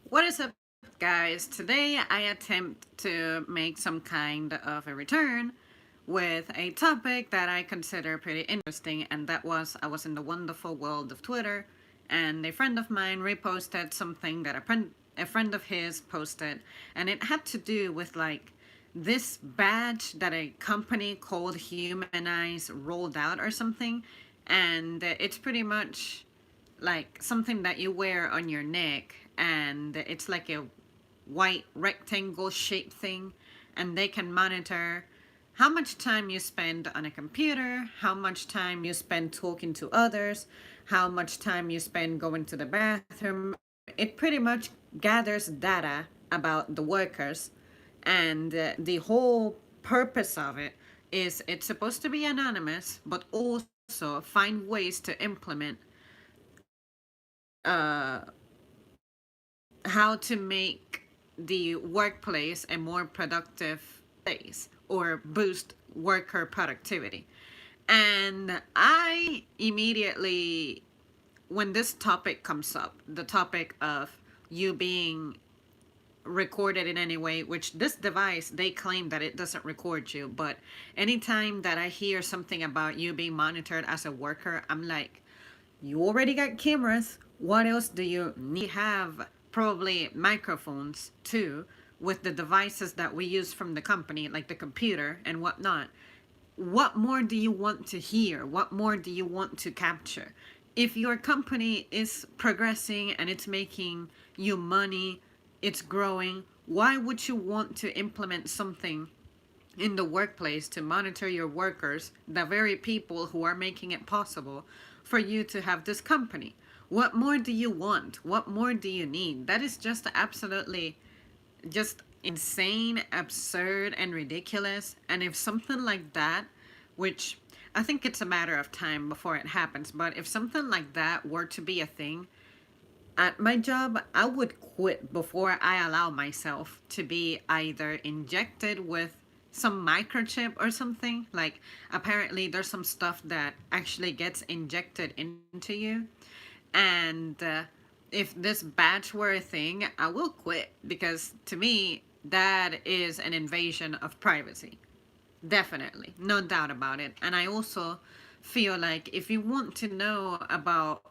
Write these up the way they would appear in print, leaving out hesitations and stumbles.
What is up, guys? Today I attempt to make some kind of a return with a topic that I consider pretty interesting, and that was I was in the wonderful world of Twitter, and a friend of mine reposted something that a friend of his posted, and it had to do with like this badge that a company called Humanize rolled out or something, and it's pretty much like something that you wear on your neck, and it's like a white rectangle shaped thing, and they can monitor how much time you spend on a computer, how much time you spend talking to others, how much time you spend going to the bathroom. It pretty much gathers data about the workers, and the whole purpose of it is it's supposed to be anonymous, but also find ways to implement how to make the workplace a more productive place or boost worker productivity. And I immediately, when this topic comes up, the topic of you being recorded in any way, which this device, they claim that it doesn't record you, but anytime that I hear something about you being monitored as a worker, I'm like, you already got cameras. What else do you need? Have probably microphones too with the devices that we use from the company, like the computer and whatnot. What more do you want to hear? What more do you want to capture? If your company is progressing and it's making you money, it's growing, why would you want to implement something in the workplace to monitor your workers, the very people who are making it possible for you to have this company? What more do you want? What more do you need? That is just absolutely just insane, absurd, and ridiculous. And if something like that, which I think it's a matter of time before it happens, but if something like that were to be a thing, at my job, I would quit before I allow myself to be either injected with some microchip or something. Like, apparently, there's some stuff that actually gets injected into you. And if this badge were a thing, I will quit because to me, that is an invasion of privacy. Definitely, no doubt about it. And I also feel like if you want to know about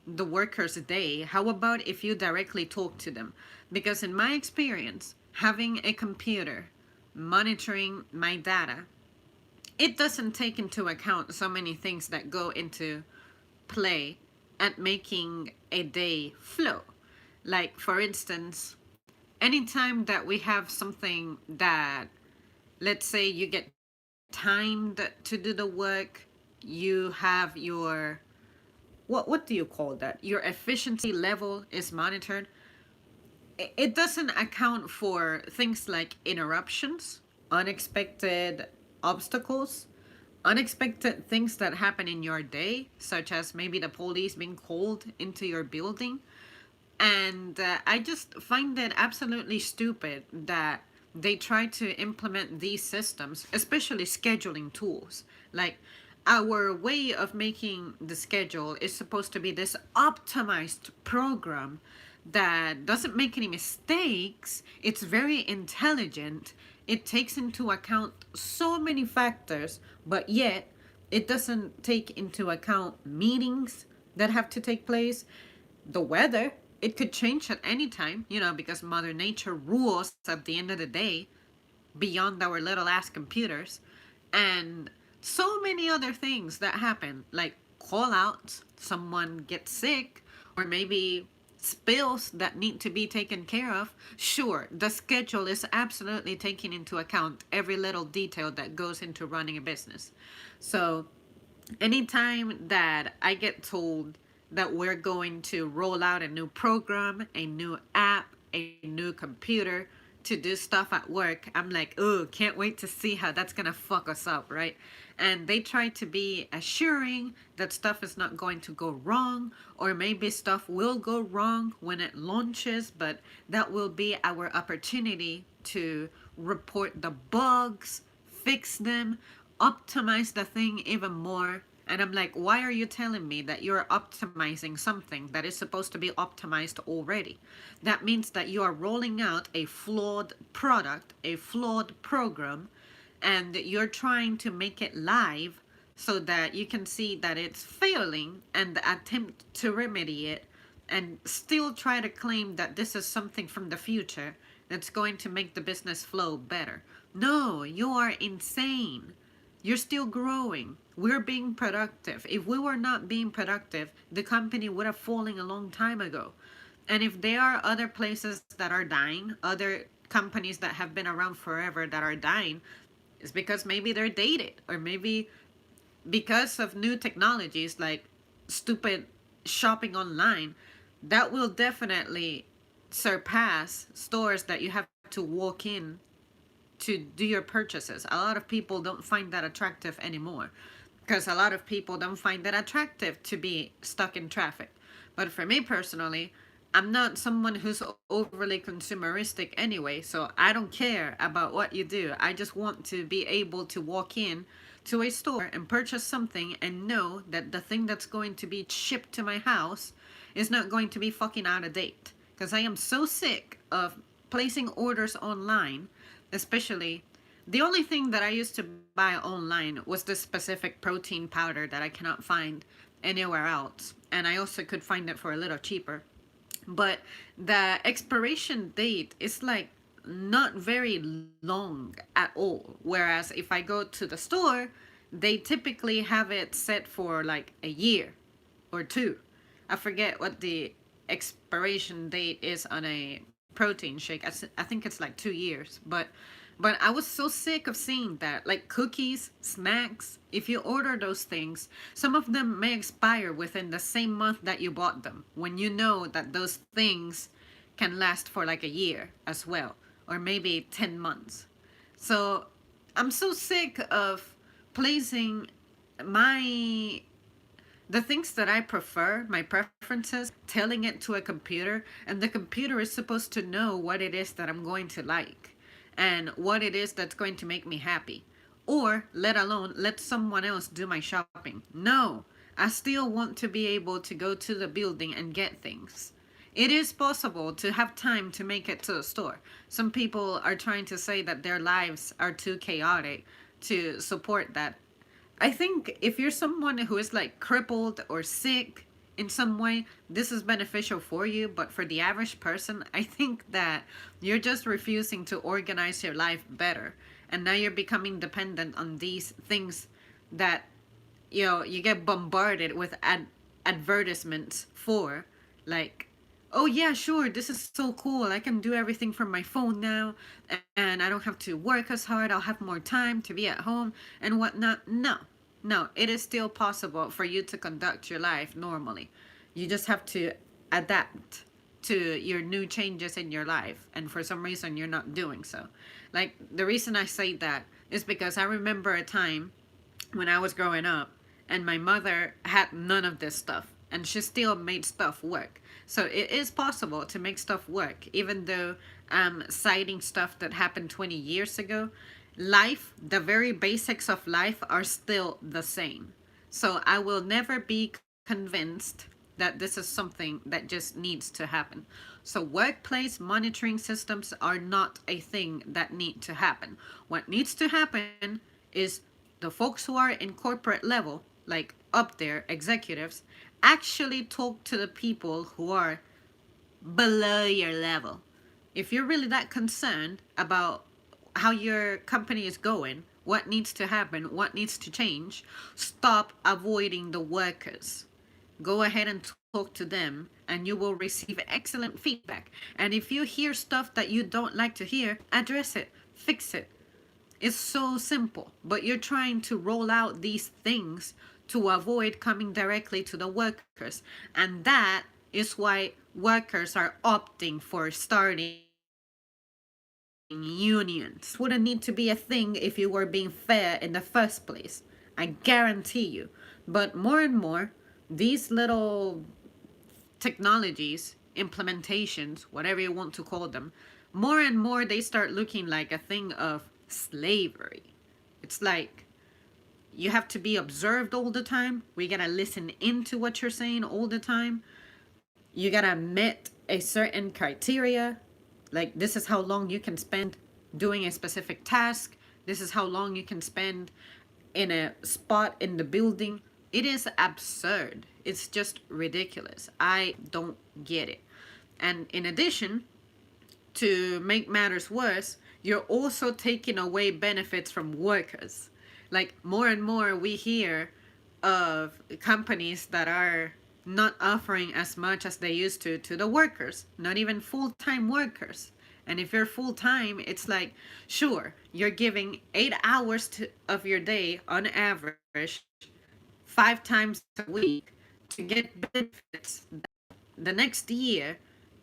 the workers' day, how about if you directly talk to them? Because in my experience, having a computer monitoring my data, it doesn't take into account so many things that go into play at making a day flow. Like, for instance, anytime that we have something that, let's say you get timed to do the work, you have your, what do you call that? Your efficiency level is monitored. It doesn't account for things like interruptions, unexpected obstacles, unexpected things that happen in your day, such as maybe the police being called into your building. And I just find it absolutely stupid that they try to implement these systems, especially scheduling tools. Like, our way of making the schedule is supposed to be this optimized program that doesn't make any mistakes. It's very intelligent. It takes into account so many factors, but yet it doesn't take into account meetings that have to take place, the weather. It could change at any time, because Mother Nature rules at the end of the day beyond our little ass computers. And so many other things that happen, like call outs, someone gets sick, or maybe spills that need to be taken care of. Sure, the schedule is absolutely taking into account every little detail that goes into running a business. So anytime that I get told that we're going to roll out a new program, a new app, a new computer to do stuff at work, I'm like, oh, can't wait to see how that's gonna fuck us up, right? And they try to be assuring that stuff is not going to go wrong, or maybe stuff will go wrong when it launches, but that will be our opportunity to report the bugs, fix them, optimize the thing even more. And I'm like, why are you telling me that you're optimizing something that is supposed to be optimized already? That means that you are rolling out a flawed product, a flawed program, and you're trying to make it live so that you can see that it's failing and attempt to remedy it and still try to claim that this is something from the future that's going to make the business flow better. No, you are insane. You're still growing. We're being productive. If we were not being productive, the company would have fallen a long time ago. And if there are other places that are dying, other companies that have been around forever that are dying, it's because maybe they're dated, or maybe because of new technologies like stupid shopping online, that will definitely surpass stores that you have to walk in to do your purchases. A lot of people don't find that attractive anymore because a lot of people don't find it attractive to be stuck in traffic. But for me personally, I'm not someone who's overly consumeristic anyway, so I don't care about what you do. I just want to be able to walk in to a store and purchase something and know that the thing that's going to be shipped to my house is not going to be fucking out of date. Because I am so sick of placing orders online, especially the only thing that I used to buy online was this specific protein powder that I cannot find anywhere else. And I also could find it for a little cheaper. But the expiration date is like not very long at all. Whereas if I go to the store, they typically have it set for like a year or two. I forget what the expiration date is on a protein shake. I think it's like 2 years. But I was so sick of seeing that. Like cookies, snacks, if you order those things, some of them may expire within the same month that you bought them, when you know that those things can last for like a year as well, or maybe 10 months. So I'm so sick of placing my the things that I prefer, my preferences, telling it to a computer, and the computer is supposed to know what it is that I'm going to like and what it is that's going to make me happy. Or, let alone, let someone else do my shopping. No, I still want to be able to go to the building and get things. It is possible to have time to make it to the store. Some people are trying to say that their lives are too chaotic to support that. I think if you're someone who is like crippled or sick in some way, this is beneficial for you. But for the average person, I think that you're just refusing to organize your life better. And now you're becoming dependent on these things that, you get bombarded with advertisements for. Like, oh yeah, sure, this is so cool. I can do everything from my phone now, and I don't have to work as hard. I'll have more time to be at home and whatnot. No, no, it is still possible for you to conduct your life normally. You just have to adapt to your new changes in your life, and for some reason you're not doing so. Like, the reason I say that is because I remember a time when I was growing up, and my mother had none of this stuff, and she still made stuff work. So it is possible to make stuff work, even though I'm citing stuff that happened 20 years ago. Life, the very basics of life, are still the same. So I will never be convinced that this is something that just needs to happen. So workplace monitoring systems are not a thing that need to happen. What needs to happen is the folks who are in corporate level, like up there, executives, actually talk to the people who are below your level. If you're really that concerned about how your company is going, what needs to happen, what needs to change, stop avoiding the workers. Go ahead and talk to them, and you will receive excellent feedback. And if you hear stuff that you don't like to hear, address it, fix it. It's so simple, but you're trying to roll out these things to avoid coming directly to the workers. And that is why workers are opting for starting unions. Wouldn't need to be a thing if you were being fair in the first place. I guarantee you. But more and more, these little technologies, implementations, whatever you want to call them, more and more they start looking like a thing of slavery. It's like You have to be observed all the time. We gotta listen into what you're saying all the time. You gotta meet a certain criteria. Like, this is how long you can spend doing a specific task. This is how long you can spend in a spot in the building. It is absurd. It's just ridiculous. I don't get it. And in addition, to make matters worse, you're also taking away benefits from workers. Like, more and more we hear of companies that are not offering as much as they used to the workers, not even full-time workers. And if you're full-time, it's like, sure, you're giving 8 hours of your day on average 5 times a week to get benefits. The next year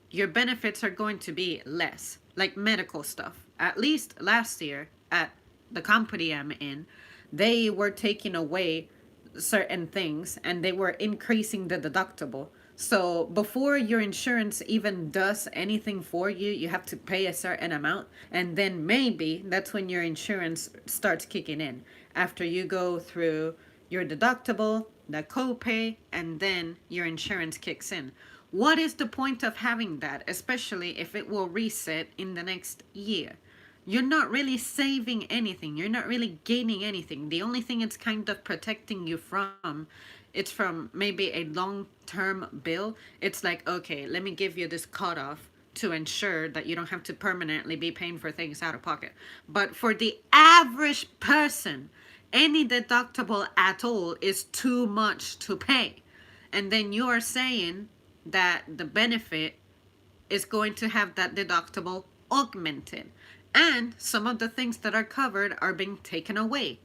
your benefits are going to be less, like medical stuff. At least last year at the company I'm in, they were taking away certain things and they were increasing the deductible. So before your insurance even does anything for you, you have to pay a certain amount. And then maybe that's when your insurance starts kicking in. After you go through your deductible, the copay, and then your insurance kicks in. What is the point of having that, especially if it will reset in the next year? You're not really saving anything. You're not really gaining anything. The only thing it's kind of protecting you from, it's from maybe a long-term bill. It's like, okay, let me give you this cutoff to ensure that you don't have to permanently be paying for things out of pocket. But for the average person, any deductible at all is too much to pay. And then you are saying that the benefit is going to have that deductible augmented. And some of the things that are covered are being taken away.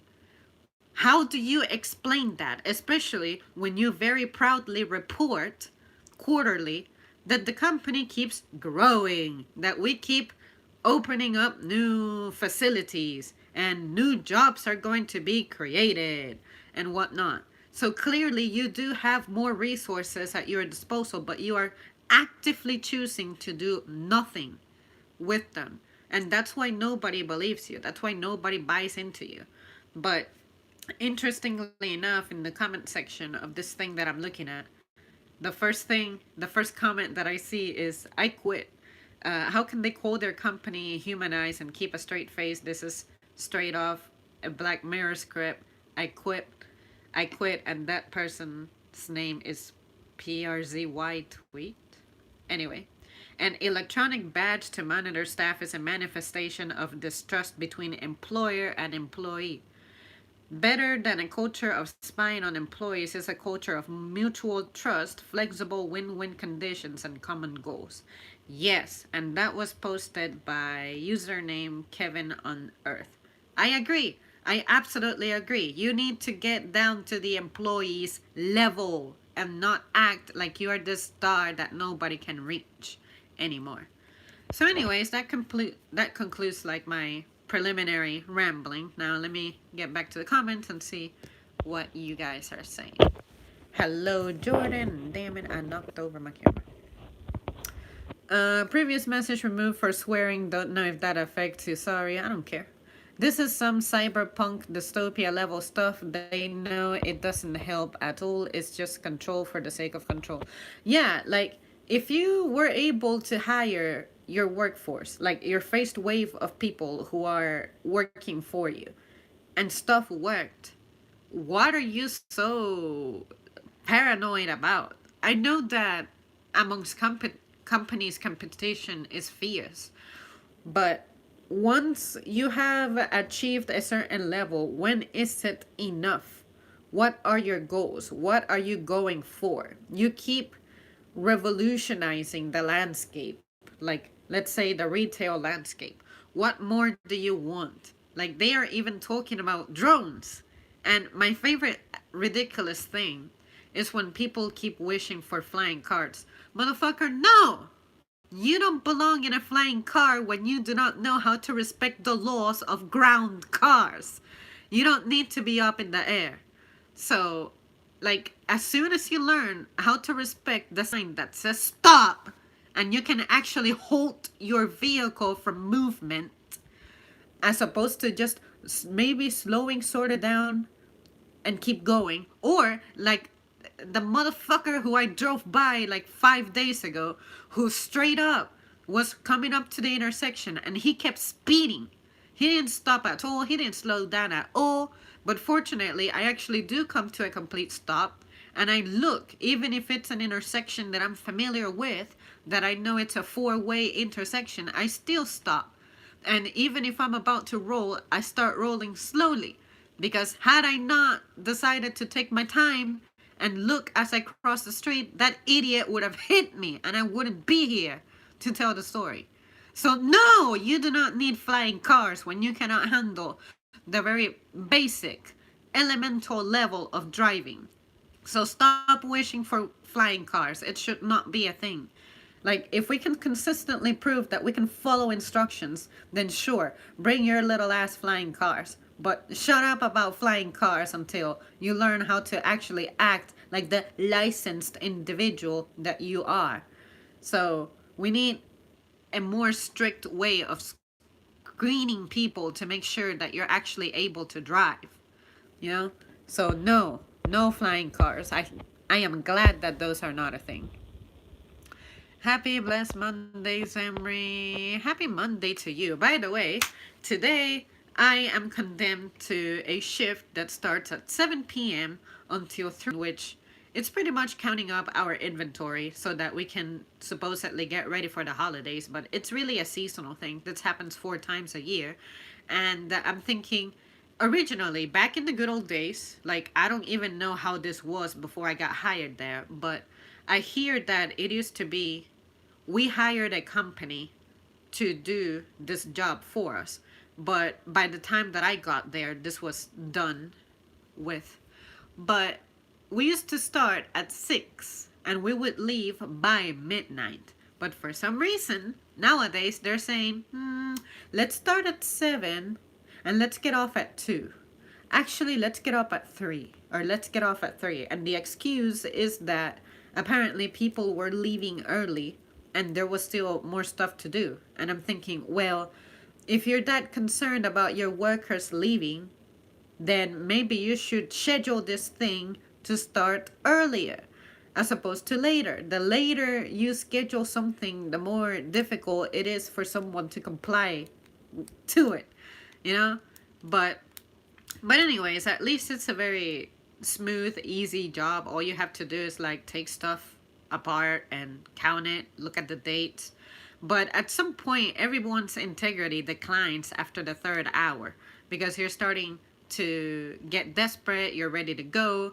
How do you explain that? Especially when you very proudly report quarterly that the company keeps growing, that we keep opening up new facilities and new jobs are going to be created and whatnot. So clearly you do have more resources at your disposal, but you are actively choosing to do nothing with them. And that's why nobody believes you. That's why nobody buys into you. But interestingly enough, in the comment section of this thing that I'm looking at, the first comment that I see is, I quit. How can they call their company humanize and keep a straight face? This is straight off a Black Mirror script. I quit. I quit, and that person's name is PRZY tweet. Anyway, an electronic badge to monitor staff is a manifestation of distrust between employer and employee. Better than a culture of spying on employees is a culture of mutual trust, flexible win-win conditions, and common goals. Yes, and that was posted by username Kevin on Earth. I agree. I absolutely agree. You need to get down to the employee's level and not act like you are the star that nobody can reach anymore. So anyways, that concludes like my preliminary rambling. Now let me get back to the comments and see what you guys are saying. Hello, Jordan. Damn it, I knocked over my camera. Previous message removed for swearing. Don't know if that affects you. Sorry, I don't care. This is some cyberpunk dystopia level stuff. They know it doesn't help at all. It's just control for the sake of control. Yeah, like if you were able to hire your workforce, like your first wave of people who are working for you, and stuff worked, what are you so paranoid about? I know that amongst companies, competition is fierce, but once you have achieved a certain level, when is it enough? What are your goals? What are you going for? You keep revolutionizing the landscape, like let's say the retail landscape. What more do you want? Like they are even talking about drones. And my favorite ridiculous thing is when people keep wishing for flying cars. Motherfucker, no! You don't belong in a flying car when you do not know how to respect the laws of ground cars. You don't need to be up in the air. So, like, as soon as you learn how to respect the sign that says stop, and you can actually halt your vehicle from movement, as opposed to just maybe slowing sort of down and keep going. Or like the motherfucker who I drove by like 5 days ago, who straight up was coming up to the intersection and he kept speeding. He didn't stop at all. He didn't slow down at all. But fortunately, I actually do come to a complete stop. And I look, even if it's an intersection that I'm familiar with, that I know it's a four-way intersection, I still stop. And even if I'm about to roll, I start rolling slowly. Because had I not decided to take my time and look as I cross the street, that idiot would have hit me and I wouldn't be here to tell the story. So no, you do not need flying cars when you cannot handle the very basic, elemental level of driving. So stop wishing for flying cars. It should not be a thing. Like, if we can consistently prove that we can follow instructions, then sure, bring your little ass flying cars. But shut up about flying cars until you learn how to actually act like the licensed individual that you are. So we need a more strict way of screening people to make sure that you're actually able to drive. You know? So no, no flying cars. I am glad that those are not a thing. Happy blessed Monday, Zamri. Happy Monday to you. By the way, today I am condemned to a shift that starts at 7 p.m. until 3, which it's pretty much counting up our inventory so that we can supposedly get ready for the holidays. But it's really a seasonal thing that happens 4 times a year. And I'm thinking, originally, back in the good old days, like, I don't even know how this was before I got hired there, but I hear that it used to be, we hired a company to do this job for us. But by the time that I got there, this was done with. But we used to start at 6 and we would leave by midnight. But for some reason, nowadays they're saying, let's start at 7 and let's get off at 2. Actually, let's get up at 3, or let's get off at 3. And the excuse is that apparently people were leaving early and there was still more stuff to do. And I'm thinking, well, if you're that concerned about your workers leaving, then maybe you should schedule this thing to start earlier as opposed to later. The later you schedule something, the more difficult it is for someone to comply to it, you know? But anyways, at least it's a very smooth, easy job. All you have to do is like take stuff apart and count it, look at the dates. But at some point, everyone's integrity declines after the third hour because you're starting to get desperate, you're ready to go.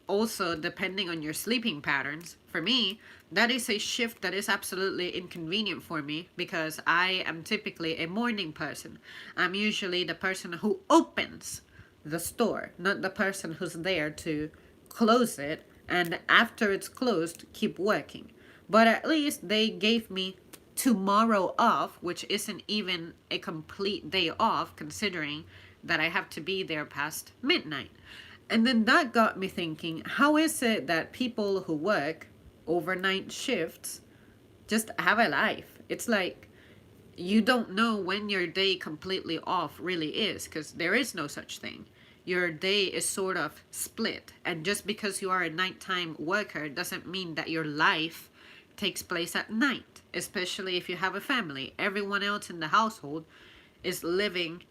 Also, depending on your sleeping patterns, for me, that is a shift that is absolutely inconvenient for me because I am typically a morning person. I'm usually the person who opens the store, not the person who's there to close it and after it's closed, keep working. But at least they gave me tomorrow off, which isn't even a complete day off considering that I have to be there past midnight. And then that got me thinking, how is it that people who work overnight shifts just have a life? It's like you don't know when your day completely off really is because there is no such thing. Your day is sort of split. And just because you are a nighttime worker doesn't mean that your life takes place at night, especially if you have a family. Everyone else in the household is living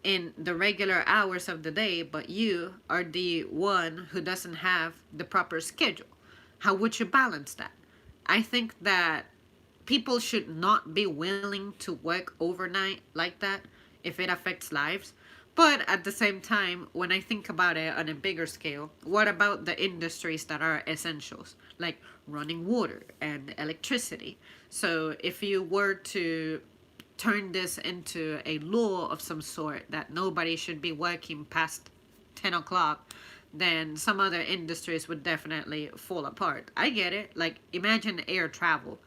in the regular hours of the day, but you are the one who doesn't have the proper schedule. How would you balance that? I think that people should not be willing to work overnight like that if it affects lives. But at the same time, when I think about it on a bigger scale, what about the industries that are essentials, like running water and electricity? So if you were to turn this into a law of some sort that nobody should be working past 10 o'clock, then some other industries would definitely fall apart. I get it. Like, imagine air travel.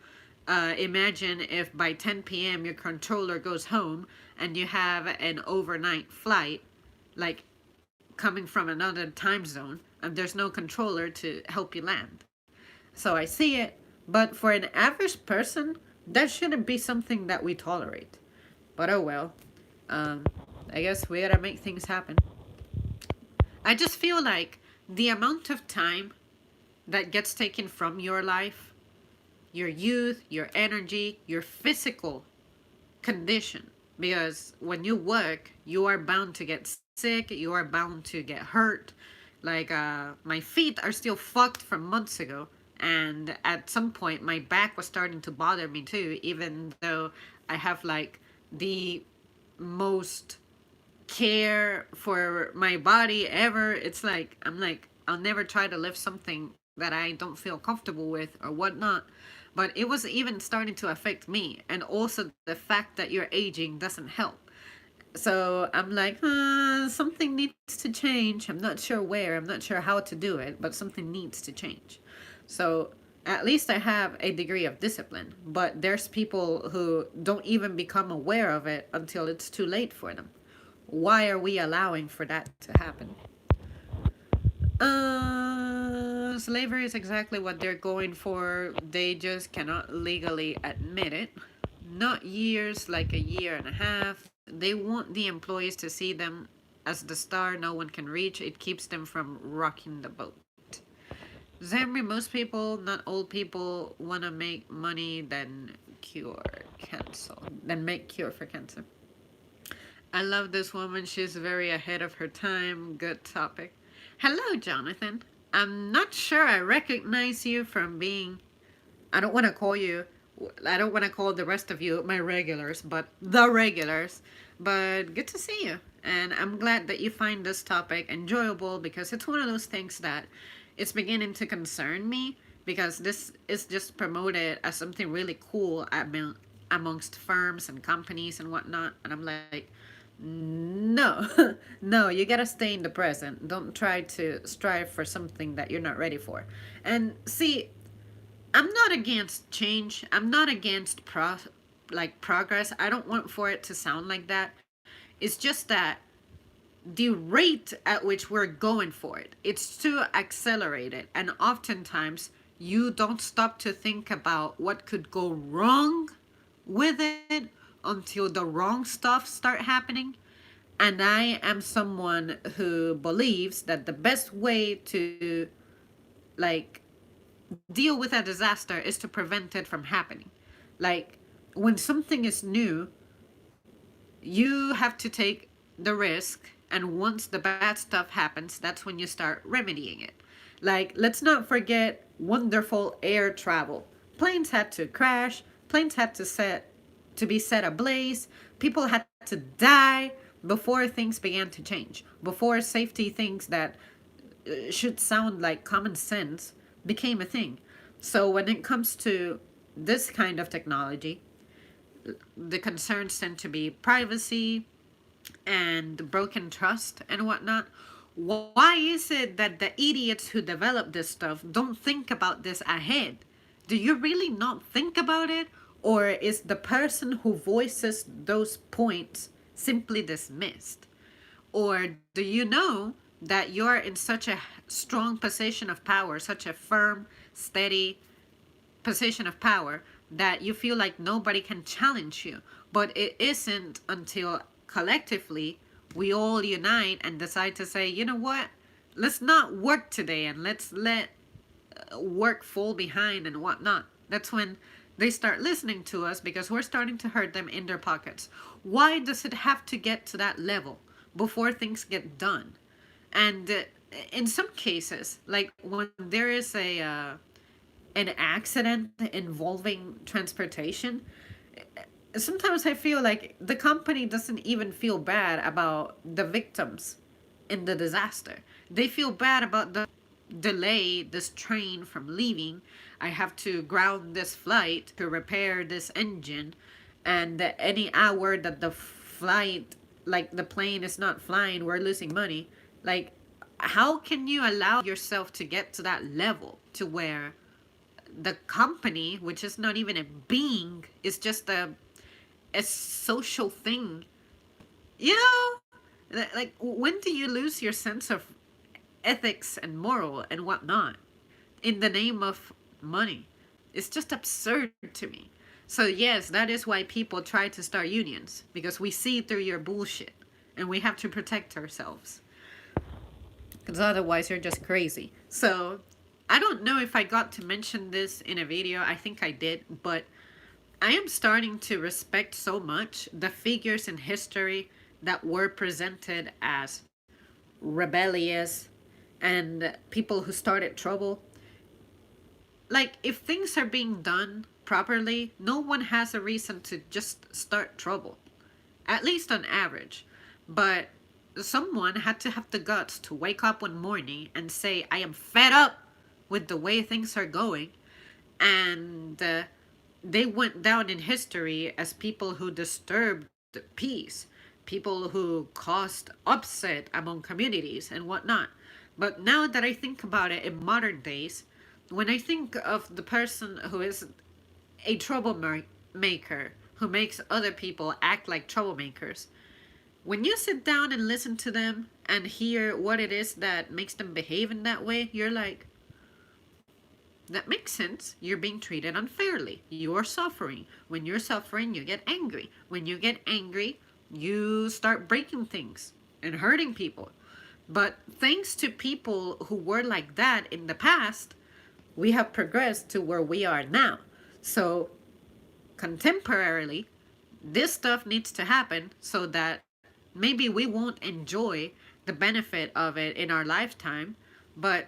Imagine if by 10 p.m. your controller goes home and you have an overnight flight, like coming from another time zone, and there's no controller to help you land. So I see it, but for an average person, that shouldn't be something that we tolerate. But oh well. I guess we gotta make things happen. I just feel like the amount of time that gets taken from your life, your youth, your energy, your physical condition. Because when you work, you are bound to get sick, you are bound to get hurt. Like, my feet are still fucked from months ago. And at some point, my back was starting to bother me too, even though I have like the most care for my body ever. It's like, I'm like, I'll never try to lift something that I don't feel comfortable with or whatnot. But it was even starting to affect me. And also the fact that you're aging doesn't help. So I'm like, something needs to change. I'm not sure where, I'm not sure how to do it, but something needs to change. So at least I have a degree of discipline. But there's people who don't even become aware of it until it's too late for them. Why are we allowing for that to happen? Slavery is exactly what they're going for. They just cannot legally admit it. Not years, like a year and a half. They want the employees to see them as the star no one can reach. It keeps them from rocking the boat. Zamri, most people, not old people, want to make money than cure cancer. Then make cure for cancer. I love this woman. She's very ahead of her time. Good topic. Hello, Jonathan. I'm not sure I recognize you from being. I don't want to call you. I don't want to call the rest of you my regulars, but the regulars. But good to see you. And I'm glad that you find this topic enjoyable because it's one of those things that it's beginning to concern me because this is just promoted as something really cool amongst firms and companies and whatnot. And I'm like, no, no, you gotta stay in the present. Don't try to strive for something that you're not ready for. And see, I'm not against change. I'm not against progress. I don't want for it to sound like that. It's just that the rate at which we're going for it, it's too accelerated, and oftentimes you don't stop to think about what could go wrong with it until the wrong stuff start happening. And I am someone who believes that the best way to like deal with a disaster is to prevent it from happening. Like when something is new, you have to take the risk, and once the bad stuff happens, that's when you start remedying it. Like, let's not forget wonderful air travel. Planes had to crash, planes had to be set ablaze, people had to die before things began to change, before safety things that should sound like common sense became a thing. So when it comes to this kind of technology, the concerns tend to be privacy and broken trust and whatnot. Why is it that the idiots who develop this stuff don't think about this ahead? Do you really not think about it? Or is the person who voices those points simply dismissed? Or do you know that you're in such a strong position of power, such a firm, steady position of power, that you feel like nobody can challenge you? But it isn't until collectively we all unite and decide to say, you know what? Let's not work today and let's let work fall behind and whatnot. That's when they start listening to us because we're starting to hurt them in their pockets. Why does it have to get to that level before things get done? And in some cases, like when there is an accident involving transportation, sometimes I feel like the company doesn't even feel bad about the victims in the disaster. They feel bad about the delay this train from leaving. I have to ground this flight to repair this engine, and any hour that the flight, like the plane is not flying, we're losing money. Like, how can you allow yourself to get to that level to where the company, which is not even a being, is just a social thing? You know, like when do you lose your sense of ethics and moral and whatnot in the name of money? It's just absurd to me. So yes, that is why people try to start unions, because we see through your bullshit and we have to protect ourselves. because otherwise you're just crazy. So I don't know if I got to mention this in a video. I think I did, but I am starting to respect so much the figures in history that were presented as rebellious and people who started trouble. Like, if things are being done properly, no one has a reason to just start trouble, at least on average. But someone had to have the guts to wake up one morning and say, I am fed up with the way things are going. And they went down in history as people who disturbed peace, people who caused upset among communities and whatnot. But now that I think about it in modern days, when I think of the person who is a troublemaker, who makes other people act like troublemakers, when you sit down and listen to them and hear what it is that makes them behave in that way, you're like, that makes sense. You're being treated unfairly. You are suffering. When you're suffering, you get angry. When you get angry, you start breaking things and hurting people. But thanks to people who were like that in the past, we have progressed to where we are now. So, contemporarily, this stuff needs to happen so that maybe we won't enjoy the benefit of it in our lifetime, but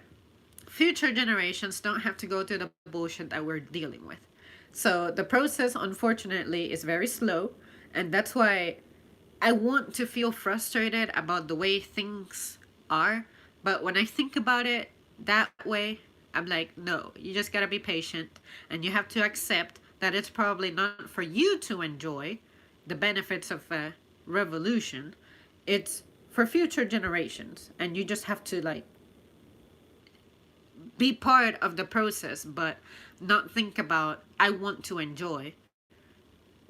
future generations don't have to go through the bullshit that we're dealing with. So the process, unfortunately, is very slow, and that's why I want to feel frustrated about the way things are. But when I think about it that way, I'm like, no, you just gotta be patient, and you have to accept that it's probably not for you to enjoy the benefits of a revolution. It's for future generations, and you just have to like be part of the process, but not think about, I want to enjoy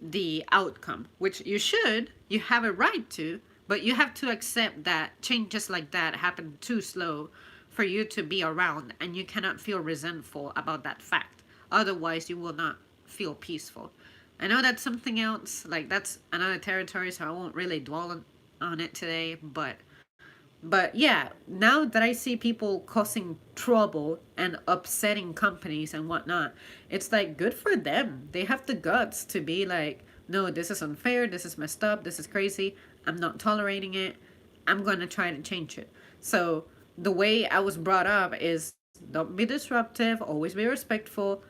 the outcome, which you should, you have a right to, but you have to accept that changes like that happen too slow for you to be around, and you cannot feel resentful about that fact. Otherwise, you will not feel peaceful. I know that's something else, like that's another territory, so I won't really dwell on it today, but yeah, now that I see people causing trouble and upsetting companies and whatnot, it's like good for them. They have the guts to be like, no, this is unfair, this is messed up, this is crazy, I'm not tolerating it, I'm gonna try to change it. So the way I was brought up is don't be disruptive, always be respectful,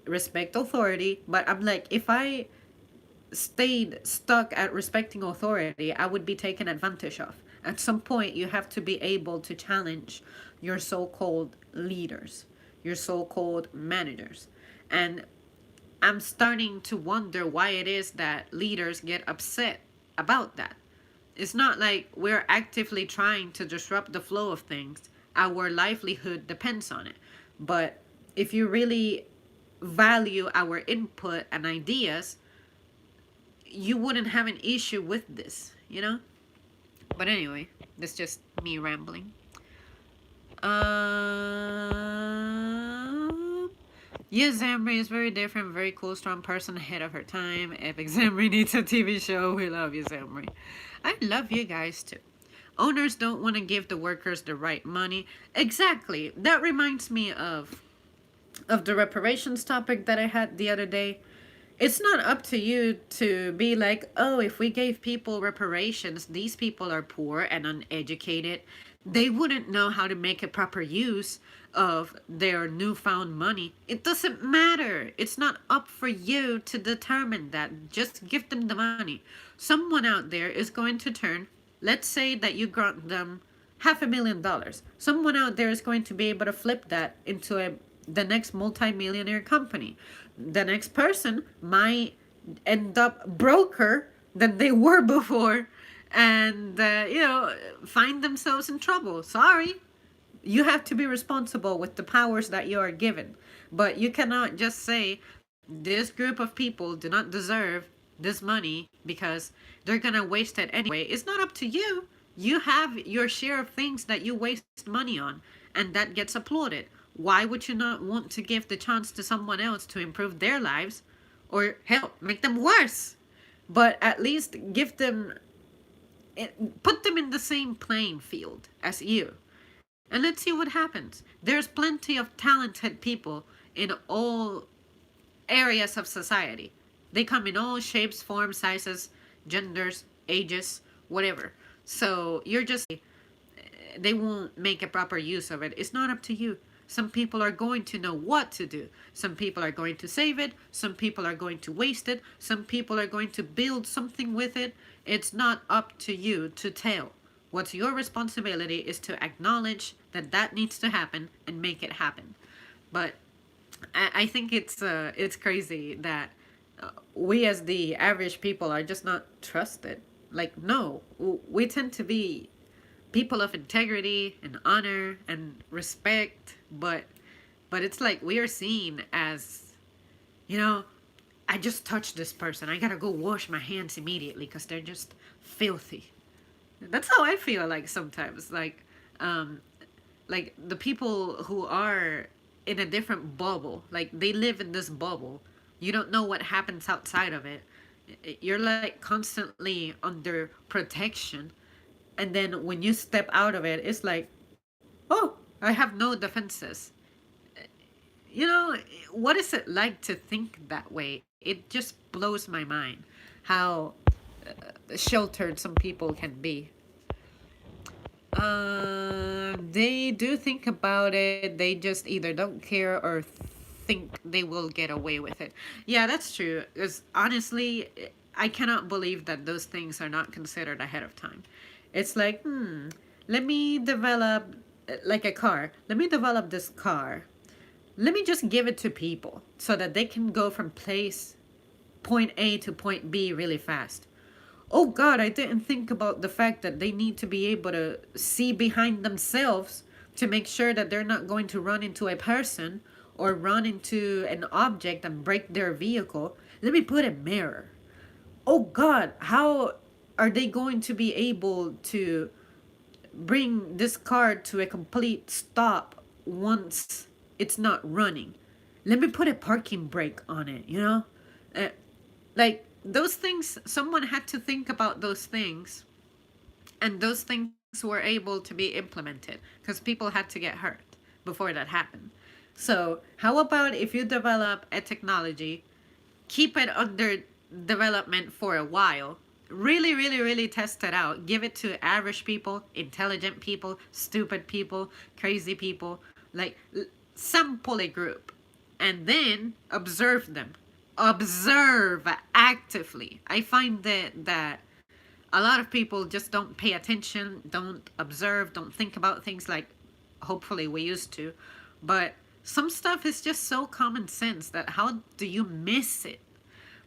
respect authority. But I'm like, if I stayed stuck at respecting authority, I would be taken advantage of. At some point, you have to be able to challenge your so called leaders, your so called managers. And I'm starting to wonder why it is that leaders get upset about that. It's not like we're actively trying to disrupt the flow of things, our livelihood depends on it. But if you really value our input and ideas, you wouldn't have an issue with this, you know? But anyway, that's just me rambling. Yes, Zamri is very different, very cool, strong person, ahead of her time. Epic Zamri needs a TV show. We love you, Zamri. I love you guys too. Owners don't want to give the workers the right money. Exactly. That reminds me of the reparations topic that I had the other day. It's not up to you to be like, oh, if we gave people reparations, these people are poor and uneducated. They wouldn't know how to make a proper use of their newfound money. It doesn't matter. It's not up for you to determine that. Just give them the money. Someone out there is going to turn, let's say that you grant them $500,000. Someone out there is going to be able to flip that into the next multi-millionaire company. The next person might end up broker than they were before, and find themselves in trouble. Sorry, you have to be responsible with the powers that you are given, but you cannot just say this group of people do not deserve this money because they're gonna waste it anyway. It's not up to you. You have your share of things that you waste money on, and that gets applauded. Why would you not want to give the chance to someone else to improve their lives, or help make them worse? But at least give them, put them in the same playing field as you. and let's see what happens. There's plenty of talented people in all areas of society. They come in all shapes, forms, sizes, genders, ages, whatever. So you're just they won't make a proper use of it. It's not up to you. Some people are going to know what to do. Some people are going to save it. Some people are going to waste it. Some people are going to build something with it. It's not up to you to tell. What's your responsibility is to acknowledge that that needs to happen and make it happen. But I think it's crazy that we as the average people are just not trusted. Like, no, we tend to be people of integrity and honor and respect, but it's like we are seen as, you know, I just touched this person. I gotta go wash my hands immediately because they're just filthy. That's how I feel like sometimes. Um, like the people who are in a different bubble, like they live in this bubble. You don't know what happens outside of it. You're like constantly under protection, and then when you step out of it, it's like, oh, I have no defenses. You know, what is it like to think that way? It just blows my mind how sheltered some people can be. They do think about it. They just either don't care or think they will get away with it. Yeah, that's true. Because honestly, I cannot believe that those things are not considered ahead of time. It's like, let me develop, like a car. Let me develop this car. Let me just give it to people so that they can go from point A to point B really fast. Oh God, I didn't think about the fact that they need to be able to see behind themselves to make sure that they're not going to run into a person or run into an object and break their vehicle. Let me put a mirror. Oh God, how are they going to be able to bring this car to a complete stop once it's not running? Let me put a parking brake on it, you know? Uh, like those things, someone had to think about those things, and those things were able to be implemented because people had to get hurt before that happened. So, how about if you develop a technology, keep it under development for a while, really, really, really test it out, give it to average people, intelligent people, stupid people, crazy people, like sample a group, and then observe them. Observe actively. I find that a lot of people just don't pay attention, don't observe, don't think about things like hopefully we used to. But some stuff is just so common sense that how do you miss it?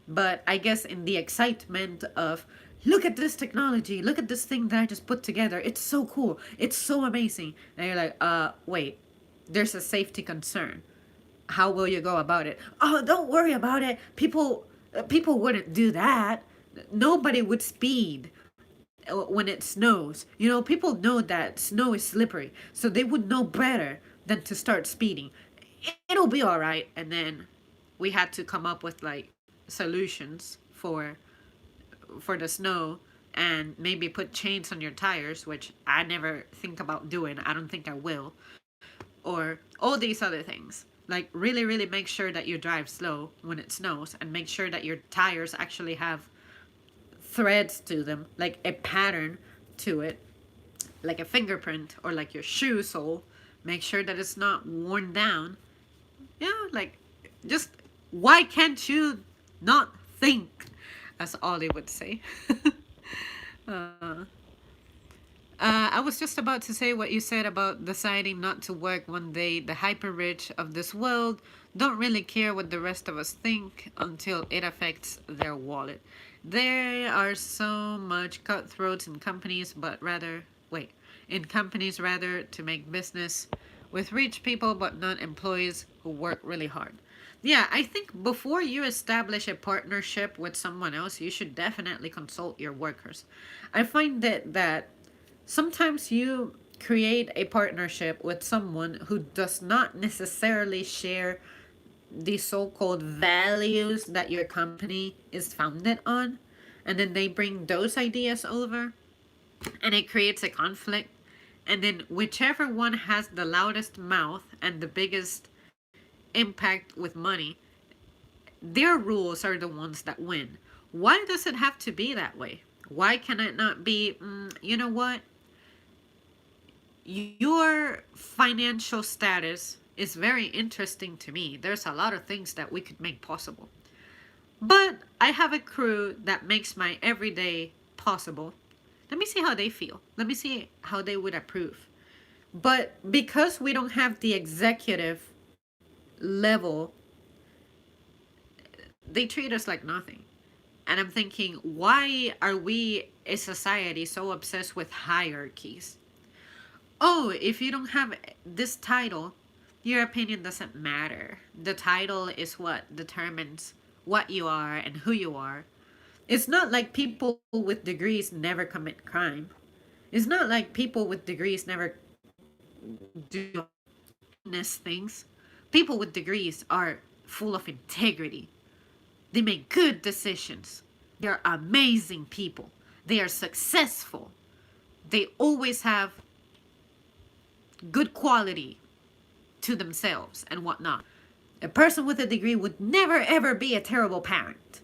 But I guess in the excitement of, look at this technology, look at this thing that I just put together, it's so cool, it's so amazing. And you're like, wait, there's a safety concern. How will you go about it? Oh, don't worry about it. People wouldn't do that. Nobody would speed when it snows. You know, people know that snow is slippery, so they would know better than to start speeding. It'll be all right. And then we had to come up with like solutions for the snow, and maybe put chains on your tires, which I never think about doing. I don't think I will. Or all these other things. Like really, really make sure that you drive slow when it snows, and make sure that your tires actually have threads to them, like a pattern to it, like a fingerprint, or like your shoe sole. Make sure that it's not worn down. Yeah, like just why can't you not think? As Ollie would say. uh, I was just about to say what you said about deciding not to work one day. The hyper rich of this world don't really care what the rest of us think until it affects their wallet. There are so much cutthroats in companies, but rather, wait, in companies rather to make business with rich people, but not employees who work really hard. Yeah, I think before you establish a partnership with someone else, you should definitely consult your workers. I find that sometimes you create a partnership with someone who does not necessarily share the so-called values that your company is founded on, and then they bring those ideas over, and it creates a conflict. And then whichever one has the loudest mouth and the biggest impact with money, their rules are the ones that win. Why does it have to be that way? Why can it not be, you know what? Your financial status is very interesting to me. There's a lot of things that we could make possible. But I have a crew that makes my everyday possible. Let me see how they feel. Let me see how they would approve. But because we don't have the executive level, they treat us like nothing. And I'm thinking, why are we, a society, so obsessed with hierarchies? Oh, if you don't have this title, your opinion doesn't matter. The title is what determines what you are and who you are. It's not like people with degrees never commit crime. It's not like people with degrees never do honest things. People with degrees are full of integrity. They make good decisions. They're amazing people. They are successful. They always have good quality to themselves and whatnot. A person with a degree would never ever be a terrible parent.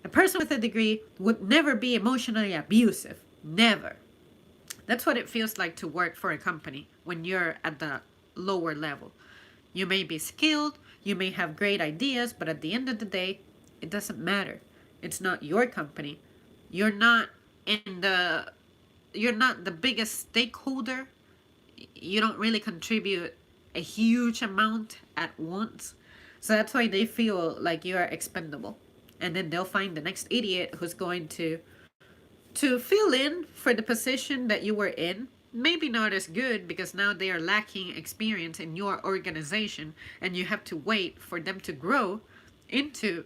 A person with a degree would never be emotionally abusive. Never. That's what it feels like to work for a company when you're at the lower level. You may be skilled, you may have great ideas, but at the end of the day, it doesn't matter. It's not your company. You're not in the you're not the biggest stakeholder. You don't really contribute a huge amount at once. So that's why they feel like you are expendable. And then they'll find the next idiot who's going to fill in for the position that you were in. Maybe not as good because now they are lacking experience in your organization and you have to wait for them to grow into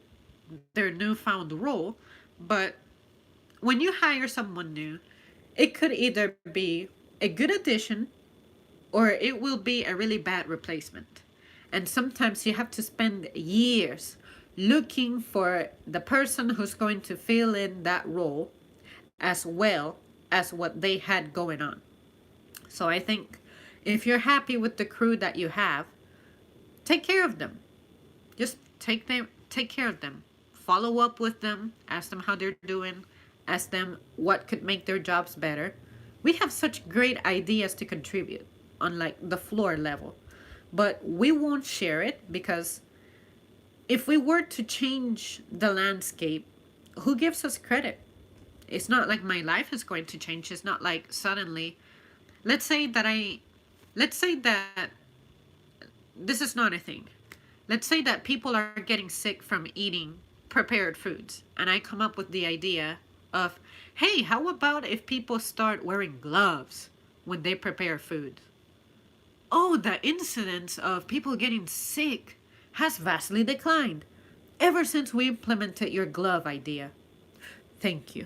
their newfound role. But when you hire someone new, it could either be a good addition or it will be a really bad replacement. And sometimes you have to spend years looking for the person who's going to fill in that role as well as what they had going on. So I think if you're happy with the crew that you have, take care of them. Just take care of them. Follow up with them, ask them how they're doing, ask them what could make their jobs better. We have such great ideas to contribute on like the floor level, but we won't share it because if we were to change the landscape, who gives us credit? It's not like my life is going to change. It's not like suddenly, let's say that let's say that this is not a thing. Let's say that people are getting sick from eating prepared foods, and I come up with the idea of, hey, how about if people start wearing gloves when they prepare food? Oh, the incidence of people getting sick has vastly declined ever since we implemented your glove idea. Thank you.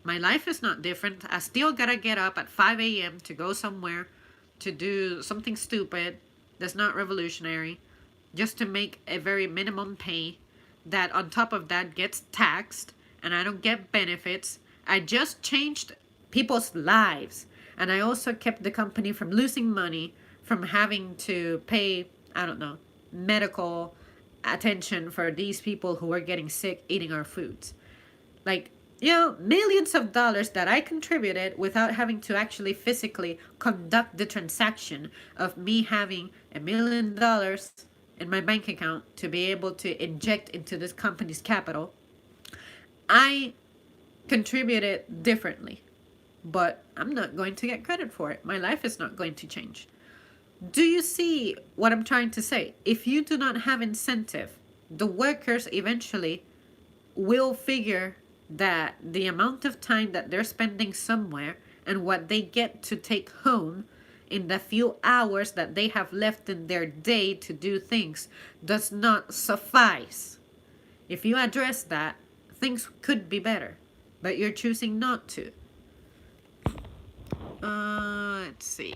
My life is not different. I still gotta get up at 5 a.m. to go somewhere to do something stupid that's not revolutionary just to make a very minimum pay that on top of that gets taxed and I don't get benefits. I just changed people's lives and I also kept the company from losing money from having to pay, I don't know, medical attention for these people who are getting sick eating our foods. Like, you know, millions of dollars that I contributed without having to actually physically conduct the transaction of me having $1 million in my bank account to be able to inject into this company's capital. I contributed differently, but I'm not going to get credit for it. My life is not going to change. Do you see what I'm trying to say? If you do not have incentive, the workers eventually will figure that the amount of time that they're spending somewhere and what they get to take home in the few hours that they have left in their day to do things does not suffice. If you address that, things could be better, but you're choosing not to. Let's see.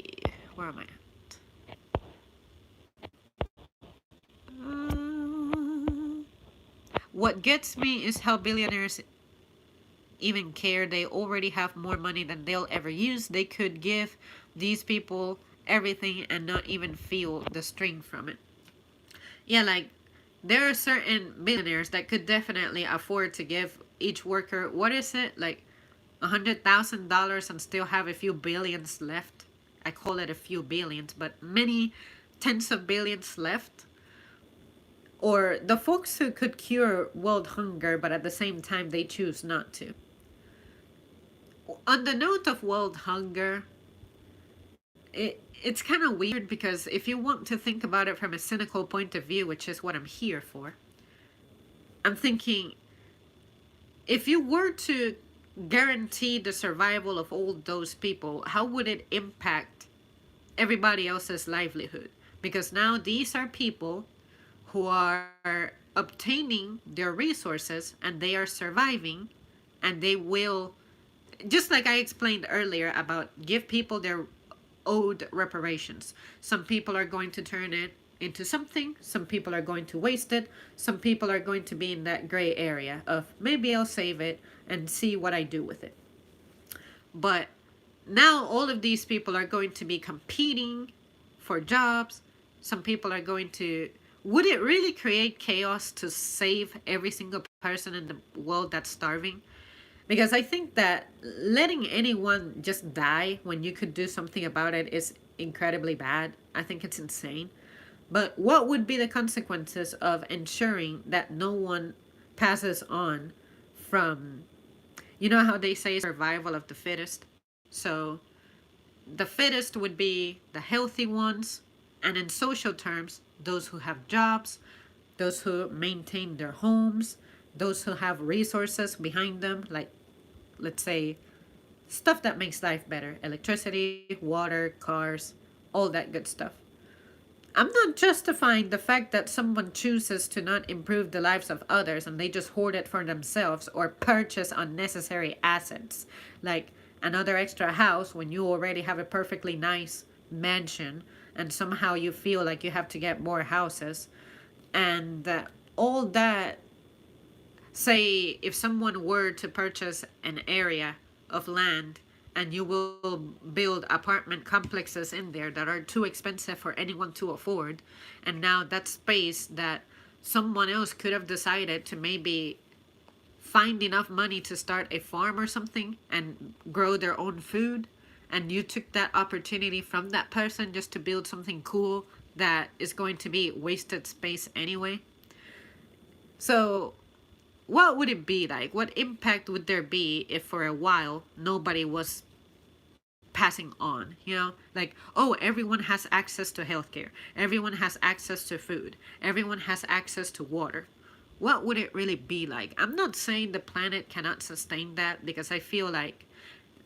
Where am I at? What gets me is how billionaires even care. They already have more money than they'll ever use. They could give these people everything and not even feel the strain from it. Yeah, like there are certain billionaires that could definitely afford to give each worker, what is it, like $100,000 and still have a few billions left. I call it a few billions, but many tens of billions left. Or the folks who could cure world hunger, but at the same time they choose not to. On the note of world hunger, it's kind of weird because if you want to think about it from a cynical point of view, which is what I'm here for, I'm thinking if you were to guarantee the survival of all those people, how would it impact everybody else's livelihood? Because now these are people who are obtaining their resources and they are surviving, and they will, just like I explained earlier about give people their owed reparations. Some people are going to turn it into something, some people are going to waste it, some people are going to be in that gray area of maybe I'll save it and see what I do with it. But now all of these people are going to be competing for jobs. Some people are going to, would it really create chaos to save every single person in the world that's starving? Because I think that letting anyone just die when you could do something about it is incredibly bad. I think it's insane. But what would be the consequences of ensuring that no one passes on from, you know how they say survival of the fittest? So the fittest would be the healthy ones, and in social terms, those who have jobs, those who maintain their homes, those who have resources behind them, like, let's say, stuff that makes life better: electricity, water, cars, all that good stuff. I'm not justifying the fact that someone chooses to not improve the lives of others and they just hoard it for themselves or purchase unnecessary assets, like another extra house when you already have a perfectly nice mansion and somehow you feel like you have to get more houses. And all that, say, if someone were to purchase an area of land and you will build apartment complexes in there that are too expensive for anyone to afford, and now that space that someone else could have decided to maybe find enough money to start a farm or something and grow their own food, and you took that opportunity from that person just to build something cool that is going to be wasted space anyway. So what would it be like? What impact would there be if for a while nobody was passing on? You know, like, oh, everyone has access to healthcare, everyone has access to food, everyone has access to water. What would it really be like? I'm not saying the planet cannot sustain that, because I feel like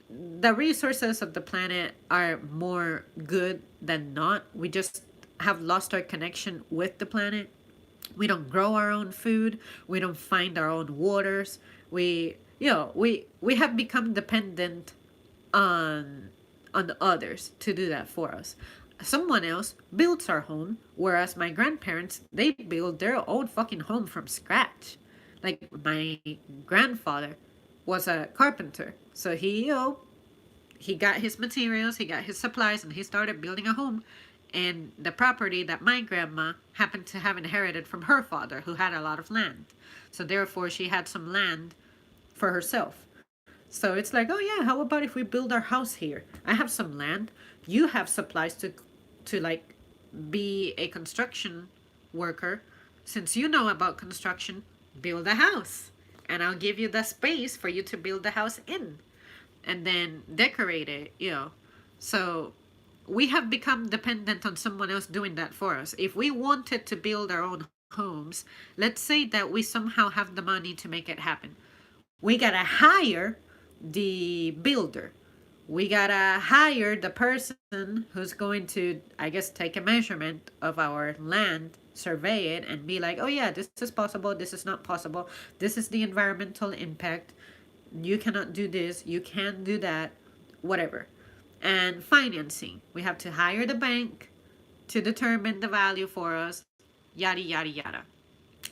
the resources of the planet are more good than not. We just have lost our connection with the planet. We don't grow our own food, we don't find our own waters. We have become dependent on others to do that for us. Someone else builds our home, whereas my grandparents, they build their own fucking home from scratch. Like, my grandfather was a carpenter, so he got his materials, he got his supplies, and he started building a home. And the property that my grandma happened to have inherited from her father, who had a lot of land. So therefore, she had some land for herself. So it's like, oh yeah, how about if we build our house here? I have some land. You have supplies to like be a construction worker. Since you know about construction, build a house. And I'll give you the space for you to build the house in. And then decorate it, you know. So we have become dependent on someone else doing that for us. If we wanted to build our own homes, let's say that we somehow have the money to make it happen. We gotta hire the builder. We gotta hire the person who's going to, I guess, take a measurement of our land, survey it, and be like, oh yeah, this is possible, this is not possible, this is the environmental impact, you cannot do this, you can't do that, whatever. And financing, we have to hire the bank to determine the value for us, yada yada yada.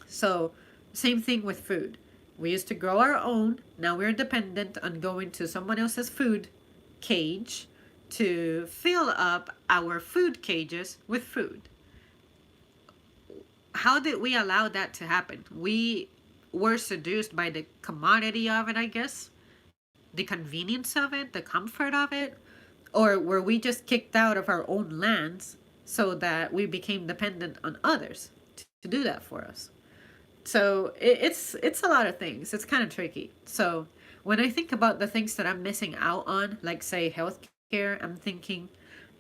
So same thing with food. We used to grow our own. Now we're dependent on going to someone else's food cage to fill up our food cages with food. How did we allow that to happen? We were seduced by the commodity of it, I guess, the convenience of it, the comfort of it, or were we just kicked out of our own lands so that we became dependent on others to do that for us? So it's a lot of things. It's kind of tricky. So when I think about the things that I'm missing out on, like say healthcare, I'm thinking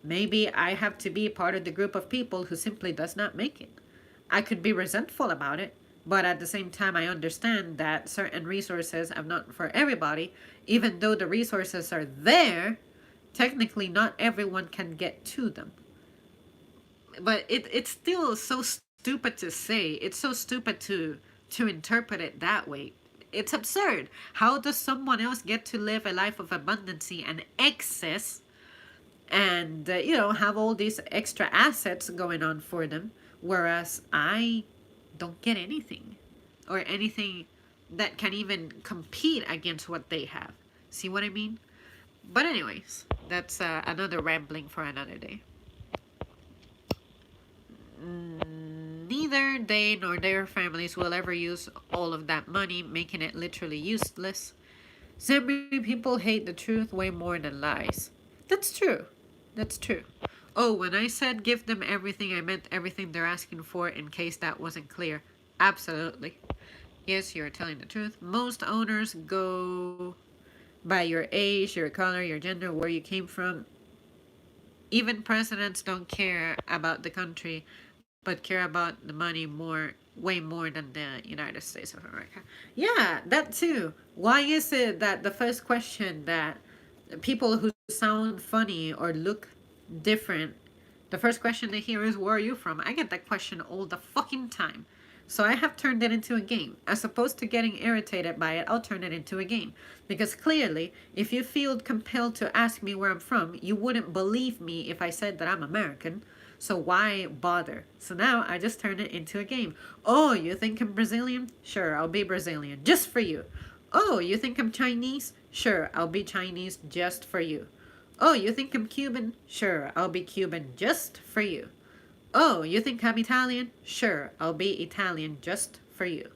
maybe I have to be part of the group of people who simply does not make it. I could be resentful about it, but at the same time, I understand that certain resources are not for everybody. Even though the resources are there, technically not everyone can get to them. But it's still so stupid to say. It's so stupid to interpret it that way. It's absurd. How does someone else get to live a life of abundancy and excess and have all these extra assets going on for them, whereas I don't get anything or anything that can even compete against what they have? See what I mean? But anyways, that's another rambling for another day. Neither they nor their families will ever use all of that money, making it literally useless. So many people hate the truth way more than lies. That's true. That's true. Oh, when I said give them everything, I meant everything they're asking for, in case that wasn't clear. Absolutely. Yes, you're telling the truth. Most owners go by your age, your color, your gender, where you came from. Even presidents don't care about the country, but care about the money way more than the United States of America. Yeah, that too. Why is it that the first question that people who sound funny or look different, the first question they hear is, where are you from? I get that question all the fucking time. So I have turned it into a game. As opposed to getting irritated by it, I'll turn it into a game. Because clearly, if you feel compelled to ask me where I'm from, you wouldn't believe me if I said that I'm American. So why bother? So now I just turn it into a game. Oh, you think I'm Brazilian? Sure, I'll be Brazilian. Just for you. Oh, you think I'm Chinese? Sure, I'll be Chinese just for you. Oh, you think I'm Cuban? Sure, I'll be Cuban just for you. Oh, you think I'm Italian? Sure, I'll be Italian just for you.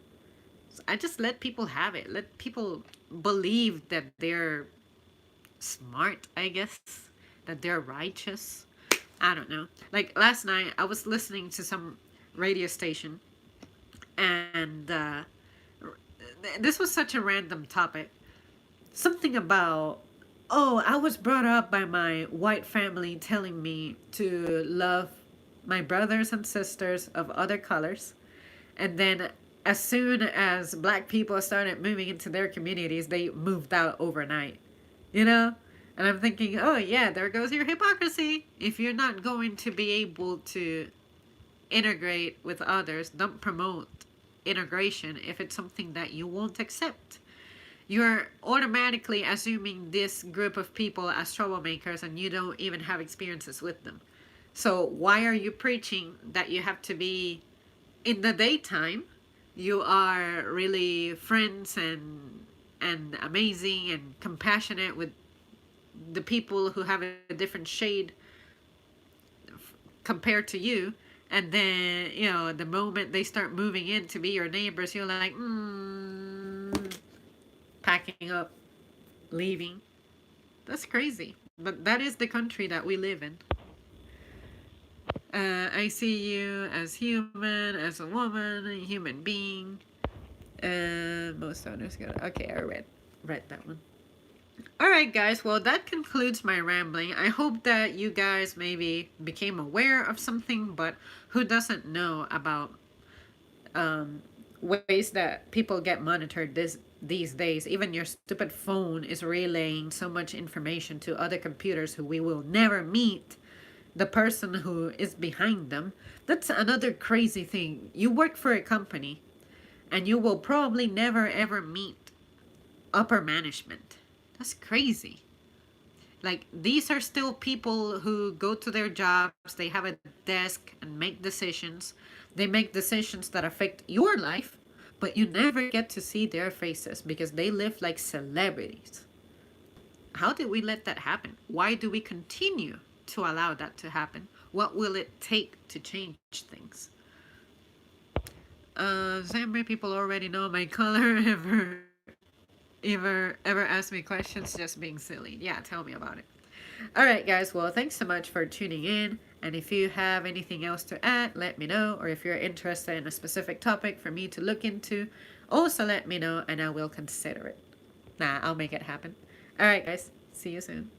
So I just let people have it. Let people believe that they're smart, I guess. That they're righteous. I don't know. Like last night, I was listening to some radio station, and this was such a random topic. Something about, oh, I was brought up by my white family telling me to love my brothers and sisters of other colors. And then as soon as black people started moving into their communities, they moved out overnight. You know? And I'm thinking, oh yeah, there goes your hypocrisy. If you're not going to be able to integrate with others, don't promote integration if it's something that you won't accept. You're automatically assuming this group of people as troublemakers and you don't even have experiences with them. So why are you preaching that you have to be in the daytime? You are really friends and amazing and compassionate with the people who have a different shade compared to you. And then, the moment they start moving in to be your neighbors, you're like, packing up, leaving. That's crazy. But that is the country that we live in. I see you as human, as a woman, a human being. Most owners go. Okay, I read that one. Alright guys, well that concludes my rambling. I hope that you guys maybe became aware of something, but who doesn't know about ways that people get monitored these days. Even your stupid phone is relaying so much information to other computers who we will never meet the person who is behind them. That's another crazy thing. You work for a company and you will probably never ever meet upper management. That's crazy. Like, these are still people who go to their jobs, they have a desk and make decisions. They make decisions that affect your life, but you never get to see their faces because they live like celebrities. How did we let that happen? Why do we continue to allow that to happen? What will it take to change things? Zambi people already know my color. Ever ask me questions just being silly? Yeah, tell me about it. All right, guys. Well, thanks so much for tuning in. And if you have anything else to add, let me know. Or if you're interested in a specific topic for me to look into, also let me know and I will consider it. Nah, I'll make it happen. All right, guys. See you soon.